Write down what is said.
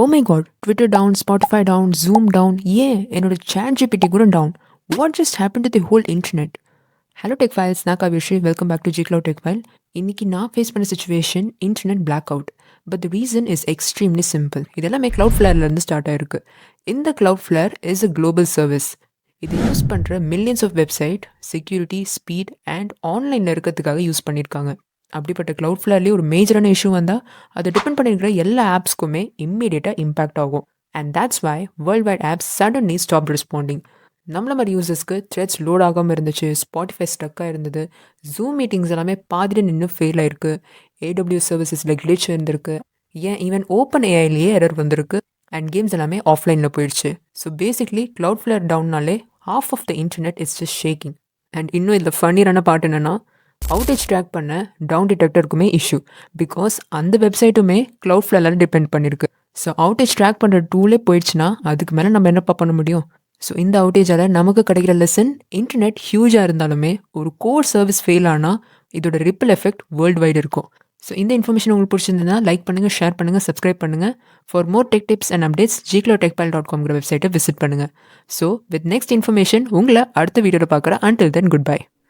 O my God! Twitter down, Spotify down, Zoom down, ஏன் என்னோட ChatGPT கூட down. What just happen to the whole internet? Hello Tech Files, நான் Kavyasri. Welcome back to G Cloud Tech File. இன்னைக்கு நான் face பண்ண situation internet blackout. But the reason is extremely simple. இதெல்லாமே Cloudflareலேருந்து start ஆயிருக்கு. இந்த Cloudflare is a global service. இது use பண்ணுற millions of website security, speed and ஆன்லைனில் இருக்கிறதுக்காக யூஸ் பண்ணியிருக்காங்க. அப்படிப்பட்ட Cloudflareலேயே ஒரு மேஜரான இஷ்யூ வந்தால் அதை டிபெண்ட் பண்ணியிருக்கிற எல்லா ஆப்ஸ்க்குமே இம்மீடியட்டாக இம்பாக்ட் ஆகும். And that's why world wide apps suddenly stopped responding. நம்மள மாதிரி யூசர்ஸ்க்கு த்ரெட்ஸ் லோட் ஆகாமல் இருந்துச்சு, ஸ்பாட்டிஃபை ஸ்டக்காக இருந்தது, ஜூம் மீட்டிங்ஸ் எல்லாமே பாதியில் நின்று ஃபெயில் ஆயிருக்கு, ஏடபிள்யூஎஸ் சர்வீசஸில் கிளிச் இருந்திருக்கு, ஏன் ஈவன் ஓப்பன் ஏஐலேயே எரர் வந்திருக்கு, அண்ட் கேம்ஸ் எல்லாமே ஆஃப்லைனில் போயிடுச்சு. ஸோ பேசிக்லி Cloudflare டவுன்னாலே half of the internet is just shaking. And இன்னும் இதில் ஃபன்னியரான பார்ட் என்னென்னா, அவுட்டேஜ் ட்ராக் பண்ண டவுன் டிடெக்டருக்குமே இஷ்யூ. பிகாஸ் அந்த வெப்சைட்டுமே Cloudflareல டிபெண்ட் பண்ணியிருக்கு. ஸோ அவுட்டேஜ் ட்ராக் பண்ணுற டூலே போயிடுச்சுன்னா அதுக்கு மேலே நம்ம என்னப்பா பண்ண முடியும்? ஸோ இந்த அவுட்டேஜால் நமக்கு கிடைக்கிற லெசன், இன்டர்நெட் ஹியூஜாக இருந்தாலுமே ஒரு கோர் சர்வீஸ் ஃபெயில் ஆனால் இதோட ரிப்பிள் எஃபெக்ட் வேர்ல்டு வைடு இருக்கும். ஸோ இந்த இன்ஃபர்மேஷன் உங்களுக்கு பிடிச்சிருந்ததுன்னா லைக் பண்ணுங்கள், ஷேர் பண்ணுங்கள், சப்ஸ்கிரைப் பண்ணுங்கள். For more tech tips and updates gcloudtechpile.com வெப்சைட்டை விசிட் பண்ணுங்கள். ஸோ வித் நெக்ஸ்ட் இன்ஃபர்மேஷன் உங்களை அடுத்த வீடியோவில் பார்க்குறேன். Until then good bye.